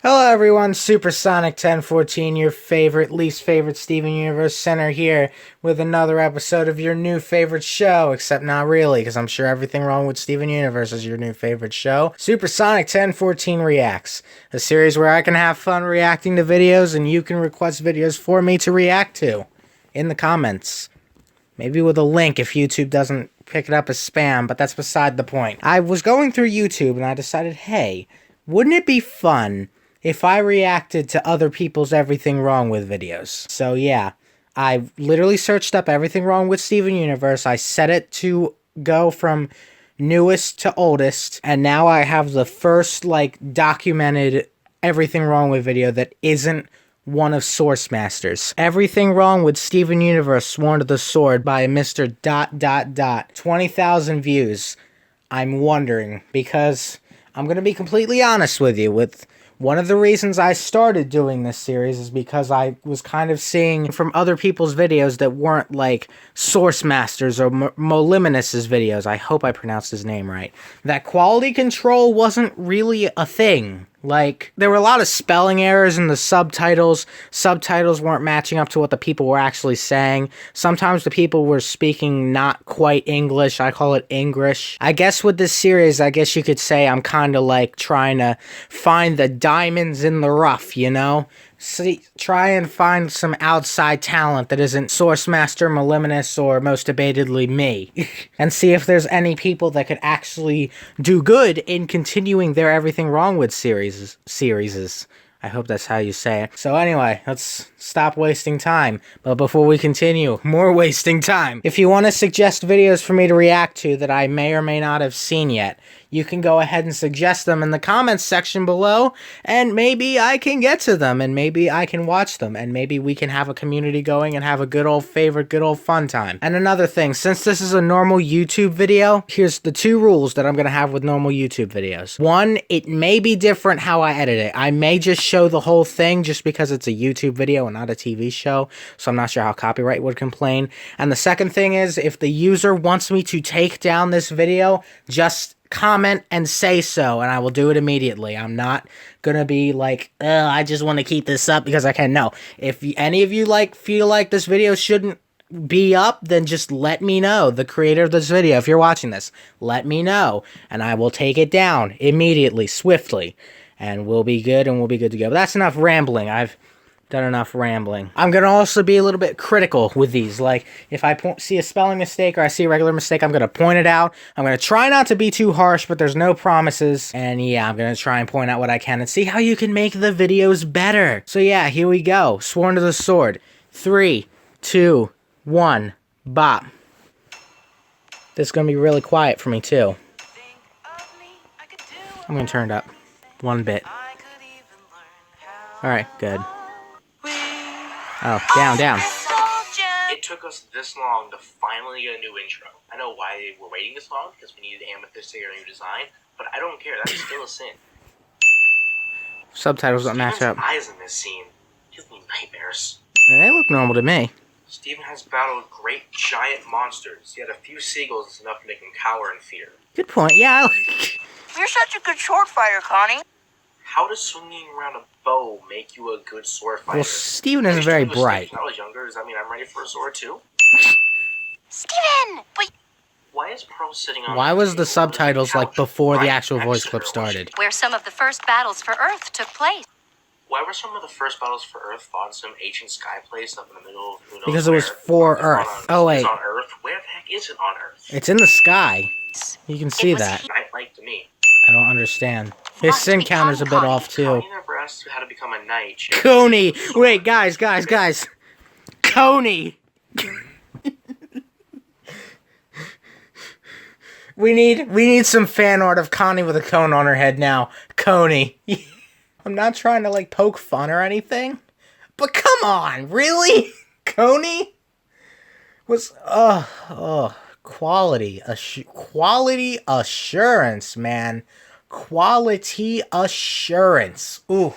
Hello everyone, Supersonic 1014, your favorite, least favorite Steven Universe Center here with another episode of your new favorite show, except not really, because I'm sure everything wrong with Steven Universe is your new favorite show. Supersonic 1014 Reacts, a series where I can have fun reacting to videos and you can request videos for me to react to in the comments. Maybe with a link if YouTube doesn't pick it up as spam, but that's beside the point. I was going through YouTube and I decided, hey, wouldn't it be fun if I reacted to other people's Everything Wrong With videos? So yeah, I literally searched up Everything Wrong With Steven Universe. I set it to go from newest to oldest, and now I have the first, documented Everything Wrong With video that isn't one of Source Masters. Everything Wrong With Steven Universe Sworn to the Sword by Mr. DotDotDot. 20,000 views. I'm wondering, because I'm going to be completely honest with you, with one of the reasons I started doing this series is because I was kind of seeing from other people's videos that weren't like Source Masters or Moliminus's videos, I hope I pronounced his name right, that quality control wasn't really a thing. Like, there were a lot of spelling errors in the subtitles. Subtitles weren't matching up to what the people were actually saying. Sometimes the people were speaking not quite English. I call it English. I guess with this series, I guess you could say I'm kind of like trying to find the diamonds in the rough, you know? See, try and find some outside talent that isn't Source Master, Moliminus, or most debatedly me. And see if there's any people that could actually do good in continuing their Everything Wrong With series. I hope that's how you say it. So anyway, let's stop wasting time. But before we continue, more wasting time. If you want to suggest videos for me to react to that I may or may not have seen yet, you can go ahead and suggest them in the comments section below, and maybe I can get to them, and maybe I can watch them, and maybe we can have a community going and have a good old fun time. And another thing, since this is a normal YouTube video, here's the two rules that I'm going to have with normal YouTube videos. One, it may be different how I edit it. I may just show the whole thing just because it's a YouTube video and not a TV show, so I'm not sure how copyright would complain. And the second thing is, if the user wants me to take down this video, just comment and say so, and I will do it immediately. I'm not gonna be like, I just want to keep this up because I can. No, if any of you feel like this video shouldn't be up, then just let me know. The creator of this video, if you're watching this, let me know, and I will take it down immediately, swiftly, and we'll be good, and we'll be good to go. But that's enough rambling. I've done enough rambling. I'm going to also be a little bit critical with these. Like, if I see a spelling mistake or I see a regular mistake, I'm going to point it out. I'm going to try not to be too harsh, but there's no promises. And yeah, I'm going to try and point out what I can and see how you can make the videos better. So yeah, here we go. Sworn to the Sword. 3, 2, 1, bop. This is going to be really quiet for me too. I'm going to turn it up one bit. Alright, good. Oh, down. It took us this long to finally get a new intro. I know why we're waiting this long, because we needed Amethyst to get a new design, but I don't care, that's still a sin. Subtitles don't match up. Eyes in this scene give me nightmares. They look normal to me. Steven has battled great giant monsters, yet a few seagulls is enough to make him cower in fear. Good point, yeah. You're such a good sword fighter, Connie. How does swinging around a bow make you a good sword fighter? Well, Steven isn't very bright. When I was younger, does that mean I'm ready for a sword too? Steven! But why is Pearl sitting on why was the subtitles like before the actual voice clip started? Where some of the first battles for Earth took place. Why were some of the first battles for Earth fought in some ancient sky place up in the middle of who knows Because it was for Earth. Oh wait. It's on Earth? Where the heck is it on Earth? It's in the sky. You can see that. Night-like to me. I don't understand. His sin counter's a bit off too. Connie never asked you how to become a knight. Coney! Wait, guys. Coney! We need some fan art of Connie with a cone on her head now. Coney. I'm not trying to poke fun or anything, but come on, really? Coney was quality assurance, man. Quality assurance. Ooh.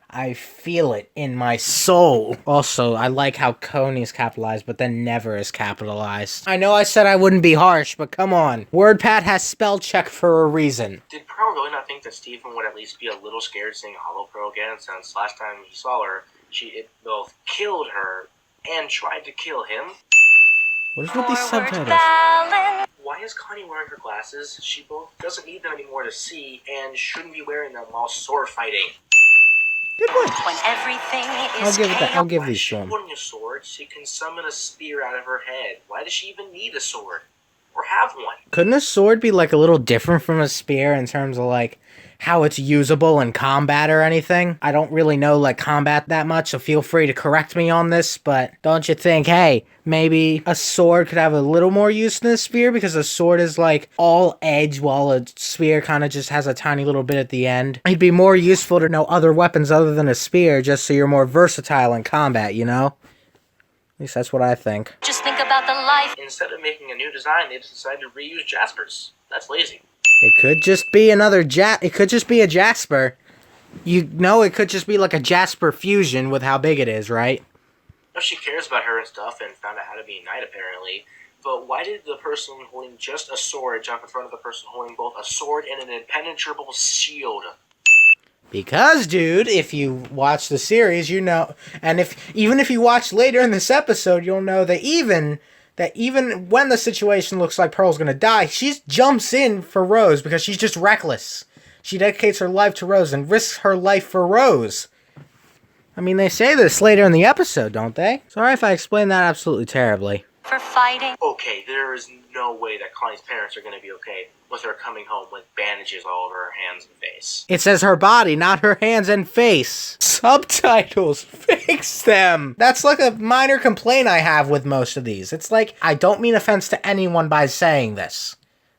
I feel it in my soul. Also, I like how Coney is capitalized, but then never is capitalized. I know I said I wouldn't be harsh, but come on. WordPad has spell check for a reason. Did Pearl really not think that Stephen would at least be a little scared seeing Hollow Pearl again, since last time he saw her, it both killed her and tried to kill him? What is with these subtitles? Why is Connie wearing her glasses? She both doesn't need them anymore to see and shouldn't be wearing them while sword fighting. Good point. When everything is I'll give Why these is she to him. holding a sword? She can summon a spear out of her head. Why does she even need a sword? Or have one? Couldn't a sword be like a little different from a spear in terms of like how it's usable in combat or anything? I don't really know like combat that much, so feel free to correct me on this, but don't you think, hey, maybe a sword could have a little more use than a spear, because a sword is like all edge while a spear kind of just has a tiny little bit at the end. It'd be more useful to know other weapons other than a spear, just so you're more versatile in combat, you know? At least that's what I think. Just think about the life. Instead of making a new design, they decided to reuse Jasper's. That's lazy. It could just be another it could just be a Jasper. You know, it could just be like a Jasper fusion with how big it is, right? If she cares about her and stuff and found out how to be a knight, apparently. But why did the person holding just a sword jump in front of the person holding both a sword and an impenetrable shield? Because, dude, if you watch the series, you know, and even if you watch later in this episode, you'll know that even when the situation looks like Pearl's gonna die, she jumps in for Rose because she's just reckless. She dedicates her life to Rose and risks her life for Rose. I mean, they say this later in the episode, don't they? Sorry if I explained that absolutely terribly. For fighting. Okay, there is no way that Connie's parents are going to be okay with her coming home with bandages all over her hands and face. It says her body, not her hands and face. Subtitles, fix them. That's like a minor complaint I have with most of these. It's like, I don't mean offense to anyone by saying this,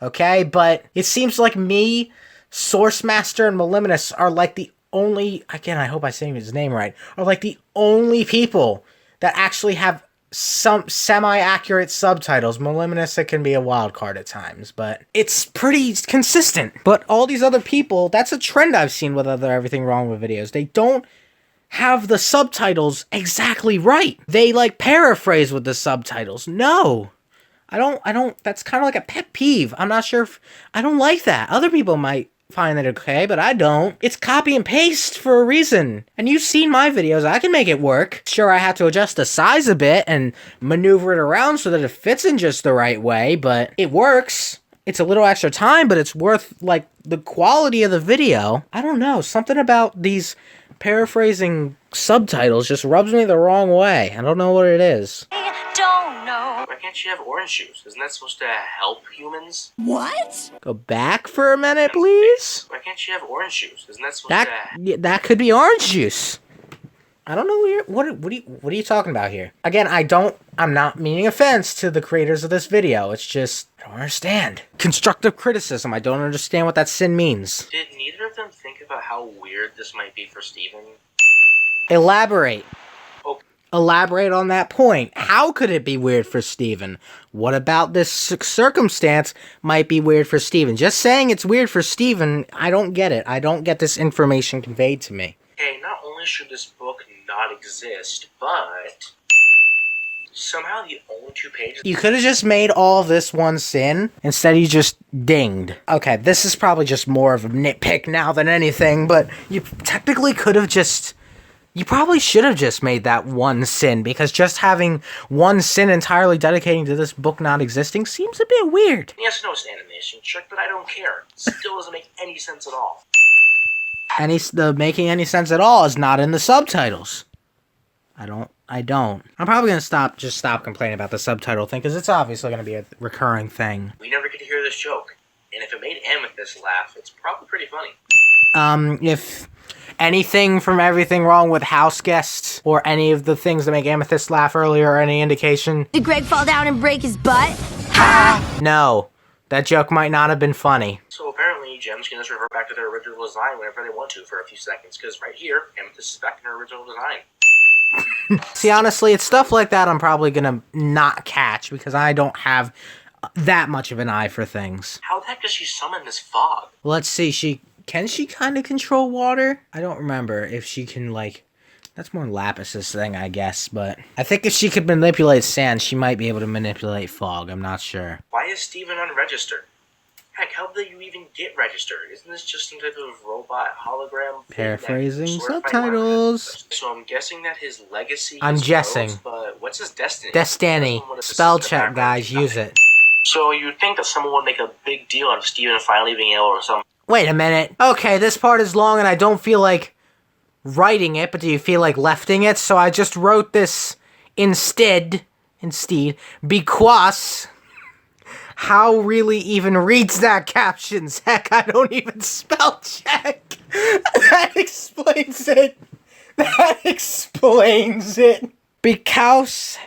okay? But it seems like me, Sourcemaster, and Meliminus are like the only, again, I hope I say his name right, are like the only people that actually have some semi-accurate subtitles. Meliminus, it can be a wild card at times, but it's pretty consistent. But all these other people, that's a trend I've seen with other Everything Wrong With videos. They don't have the subtitles exactly right. They like paraphrase with the subtitles. No. I don't, that's kind of like a pet peeve. I'm not sure if, I don't like that. Other people might find it okay, but I don't. It's copy and paste for a reason. And you've seen my videos, I can make it work. Sure, I have to adjust the size a bit and maneuver it around so that it fits in just the right way, but it works. It's a little extra time, but it's worth, like, the quality of the video. I don't know, something about these paraphrasing subtitles just rubs me the wrong way. I don't know what it is. Don't know. Why can't she have orange juice? Isn't that supposed to help humans? What? Go back for a minute, please. Why can't she have orange juice? Isn't that supposed to... That could be orange juice. I don't know what are you talking about here? Again, I'm not meaning offense to the creators of this video. It's just, I don't understand. Constructive criticism. I don't understand what that sin means. Did neither of them think about how weird this might be for Stephen? Elaborate. Okay. Elaborate on that point. How could it be weird for Steven? What about this circumstance might be weird for Steven? Just saying it's weird for Steven, I don't get it. I don't get this information conveyed to me. Okay, not only should this book not exist, but somehow the only 2 pages... You could have just made all of this one sin. Instead, you just dinged. Okay, this is probably just more of a nitpick now than anything, but you technically could have just... You probably should have just made that one sin, because just having one sin entirely dedicating to this book not existing seems a bit weird. Yes, no, it's an animation trick, but I don't care. Still doesn't make any sense at all. The making any sense at all is not in the subtitles. I don't. I'm probably gonna stop complaining about the subtitle thing, because it's obviously gonna be a recurring thing. We never get to hear this joke, and if it made Amethyst laugh, it's probably pretty funny. If anything from Everything Wrong With House Guests, or any of the things that make Amethyst laugh earlier, are any indication... Did Greg fall down and break his butt? Ha! No. That joke might not have been funny. So apparently, gems can just revert back to their original design whenever they want to for a few seconds, because right here, Amethyst is back in her original design. See, honestly, it's stuff like that I'm probably gonna not catch, because I don't have that much of an eye for things. How the heck does she summon this fog? Let's see, she Can she kind of control water? I don't remember if she can, like... That's more Lapis's thing, I guess, but... I think if she could manipulate sand, she might be able to manipulate fog. I'm not sure. Why is Steven unregistered? Heck, how did you even get registered? Isn't this just some type of robot hologram thing? Paraphrasing subtitles. So I'm guessing that his legacy I'm is guessing. Rose, but what's his destiny? Destiny. Spell check, guys. Use it. So you'd think that someone would make a big deal out of Steven finally being able to some... Wait a minute. Okay, this part is long and I don't feel like writing it, but do you feel like lefting it? So I just wrote this instead, because how really even reads that captions? Heck, I don't even spell check. That explains it. That explains it. Because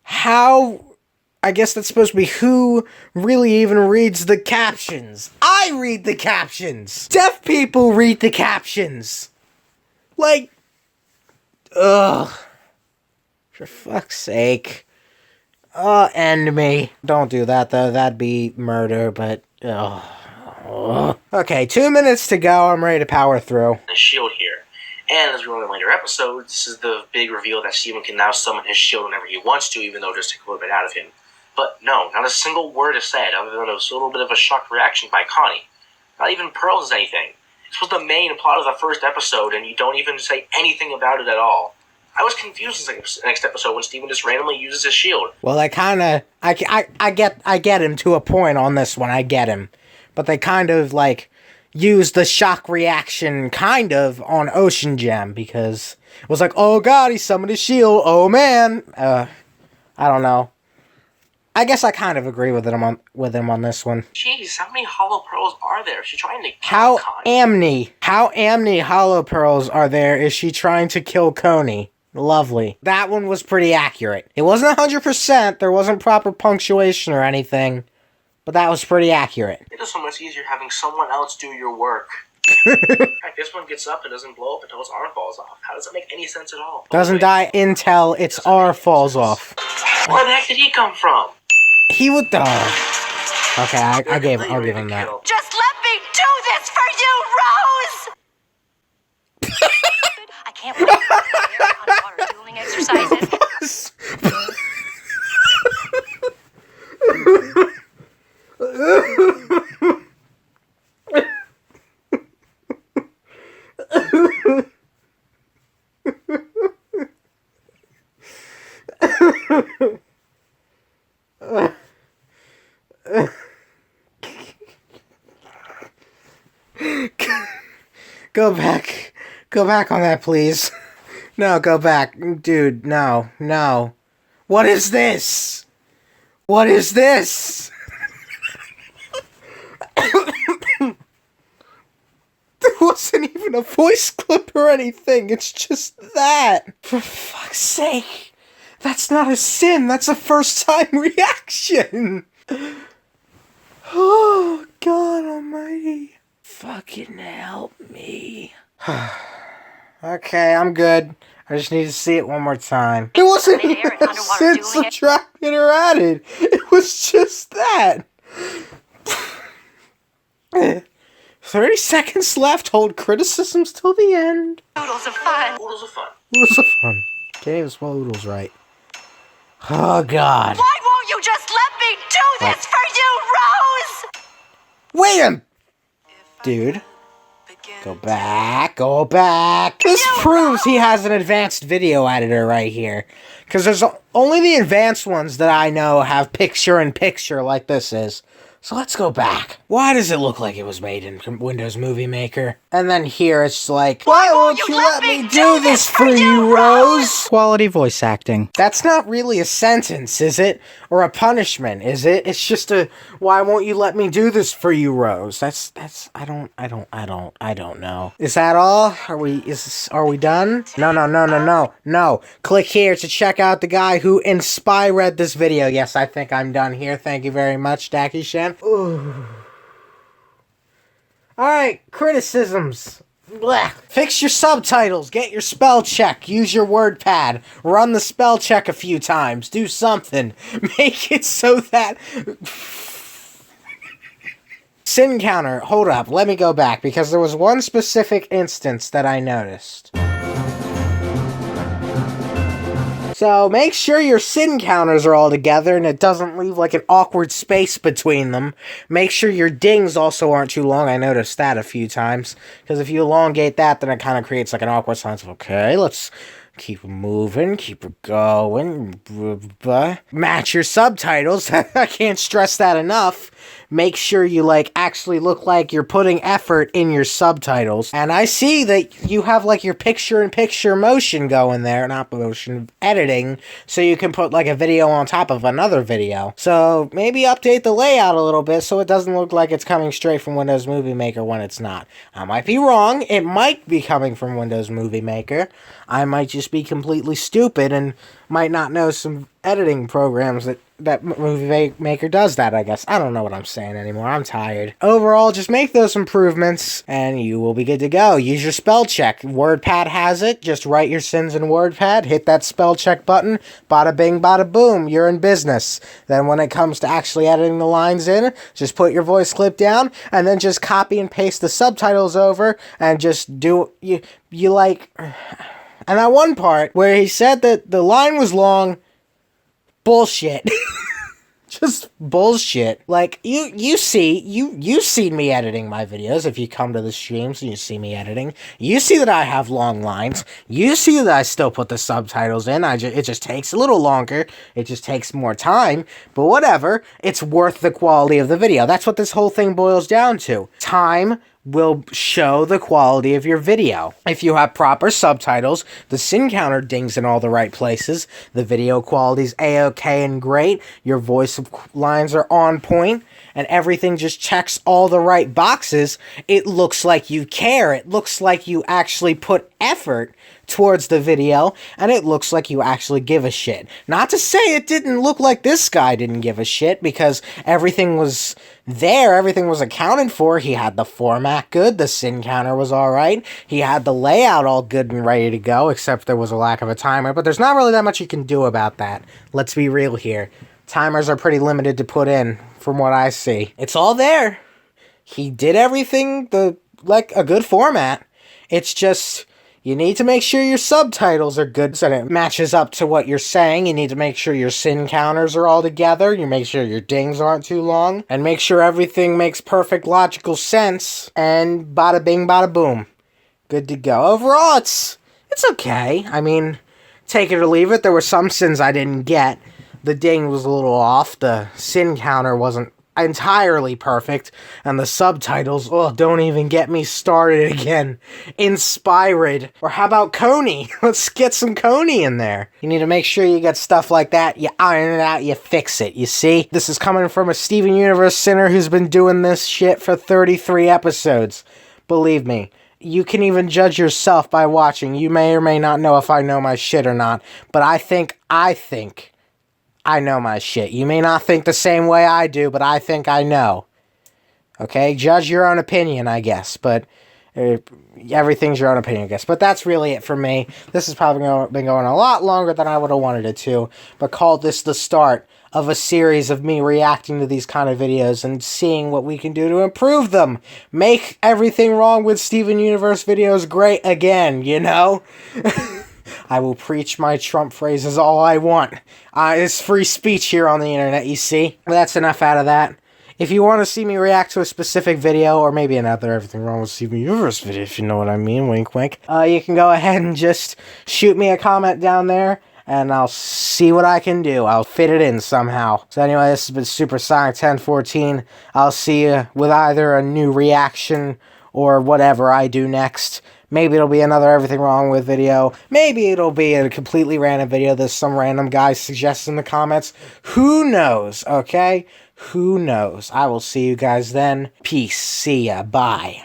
how... I guess that's supposed to be who really even reads the captions. I read the captions. Deaf people read the captions. Like, ugh. For fuck's sake. End me. Don't do that, though. That'd be murder, but, ugh. Okay, 2 minutes to go. I'm ready to power through. The shield here. And as we learn in later episodes, this is the big reveal that Steven can now summon his shield whenever he wants to, even though it just took a little bit out of him. But no, not a single word is said, other than a little bit of a shocked reaction by Connie. Not even Pearl says anything. This was the main plot of the first episode, and you don't even say anything about it at all. I was confused in the next episode when Steven just randomly uses his shield. Well, I get him to a point on this one, I get him. But they kind of, like, use the shock reaction, kind of, on Ocean Gem, because it was like, oh god, he summoned his shield, oh man. I don't know. I guess I kind of agree with him on this one. Jeez, how many hollow pearls are there? Is she trying to kill Connie? How many hollow pearls are there? Is she trying to kill Coney? Lovely. That one was pretty accurate. It wasn't 100%. There wasn't proper punctuation or anything. But that was pretty accurate. It is so much easier having someone else do your work. Heck, this one gets up and doesn't blow up until its arm falls off. How does that make any sense at all? Doesn't die until its R falls off. Where the heck did he come from? He would die. Okay, I'll give him that. Just let me do this for you, Rose! I can't believe you're underwater dueling exercises. Go back on that, please. No, go back. Dude, no. What is this? What is this? There wasn't even a voice clip or anything. It's just that. For fuck's sake. That's not a sin. That's a first-time reaction. Oh, God almighty. Fucking help me. Okay, I'm good. I just need to see it one more time. It wasn't even a sin subtracted or added. It was just that. 30 seconds left. Hold criticisms till the end. Oodles of fun. Oodles of fun. Oodles of fun. Can't even spell oodles right. Oh, God. Why won't you just let me do this for you, Rose? Wait a... Dude. Go back. This proves he has an advanced video editor right here. Because there's only the advanced ones that I know have picture-in-picture like this is. So let's go back. Why does it look like it was made in Windows Movie Maker? And then here it's like, why won't you let me do this for you, Rose? Quality voice acting. That's not really a sentence, is it? Or a punishment, is it? It's just a, why won't you let me do this for you, Rose? That's, I don't know. Is that all? Are we done? No. Click here to check out the guy who read this video. Yes, I think I'm done here. Thank you very much, Dacky Shen. Ooh. Alright, criticisms. Blech. Fix your subtitles, get your spell check, use your word pad, run the spell check a few times, do something. Make it so that sin counter. Hold up, let me go back, because there was one specific instance that I noticed. So make sure your sin counters are all together and it doesn't leave like an awkward space between them. Make sure your dings also aren't too long. I noticed that a few times. Because if you elongate that, then it kind of creates like an awkward silence of, okay, let's keep it moving, keep it going. Match your subtitles. I can't stress that enough. Make sure you like actually look like you're putting effort in your subtitles. And I see that you have like your picture-in-picture motion going there, not motion, editing, so you can put like a video on top of another video. So maybe update the layout a little bit so it doesn't look like it's coming straight from Windows Movie Maker when it's not. I might be wrong. It might be coming from Windows Movie Maker. I might just be completely stupid and might not know some editing programs that Movie Maker does that, I guess. I don't know what I'm saying anymore. I'm tired. Overall, just make those improvements and you will be good to go. Use your spell check. WordPad has it. Just write your sins in WordPad. Hit that spell check button. Bada bing, bada boom. You're in business. Then when it comes to actually editing the lines in, just put your voice clip down and then just copy and paste the subtitles over and just do... You like... And that one part where he said that the line was long, bullshit. Just bullshit. Like, you've seen me editing my videos. If you come to the streams and you see me editing, you see that I have long lines. You see that I still put the subtitles in. It just takes a little longer. It just takes more time. But whatever. It's worth the quality of the video. That's what this whole thing boils down to. Time will show the quality of your video. If you have proper subtitles, the sin counter dings in all the right places, the video quality's A-okay and great, your voice lines are on point, and everything just checks all the right boxes, it looks like you care. It looks like you actually put effort towards the video, and it looks like you actually give a shit. Not to say it didn't look like this guy didn't give a shit, because everything was there, everything was accounted for. He had the format good, the sin counter was alright, he had the layout all good and ready to go, except there was a lack of a timer, but there's not really that much you can do about that. Let's be real here. Timers are pretty limited to put in, from what I see. It's all there. He did everything like a good format. It's just... you need to make sure your subtitles are good so it matches up to what you're saying. You need to make sure your sin counters are all together. You make sure your dings aren't too long. And make sure everything makes perfect logical sense. And bada bing, bada boom. Good to go. Overall, it's okay. I mean, take it or leave it. There were some sins I didn't get. The ding was a little off. The sin counter wasn't entirely perfect, and the subtitles, oh, don't even get me started again. Inspired. Or how about Coney? Let's get some Coney in there. You need to make sure you get stuff like that, you iron it out, you fix it, you see? This is coming from a Steven Universe sinner who's been doing this shit for 33 episodes. Believe me. You can even judge yourself by watching. You may or may not know if I know my shit or not, but I think I know my shit. You may not think the same way I do, but I think I know. Okay? Judge your own opinion, I guess. But everything's your own opinion, I guess. But that's really it for me. This has probably been going a lot longer than I would have wanted it to. But call this the start of a series of me reacting to these kind of videos and seeing what we can do to improve them. Make everything wrong with Steven Universe videos great again, you know? I will preach my Trump phrases all I want. It's free speech here on the internet, you see? That's enough out of that. If you want to see me react to a specific video, or maybe another Everything Wrong with Steven Universe video, if you know what I mean, wink wink, you can go ahead and just shoot me a comment down there, and I'll see what I can do. I'll fit it in somehow. So anyway, this has been Supersonic 1014. I'll see you with either a new reaction or whatever I do next. Maybe it'll be another Everything Wrong With video. Maybe it'll be a completely random video that some random guy suggests in the comments. Who knows, okay? Who knows? I will see you guys then. Peace. See ya. Bye.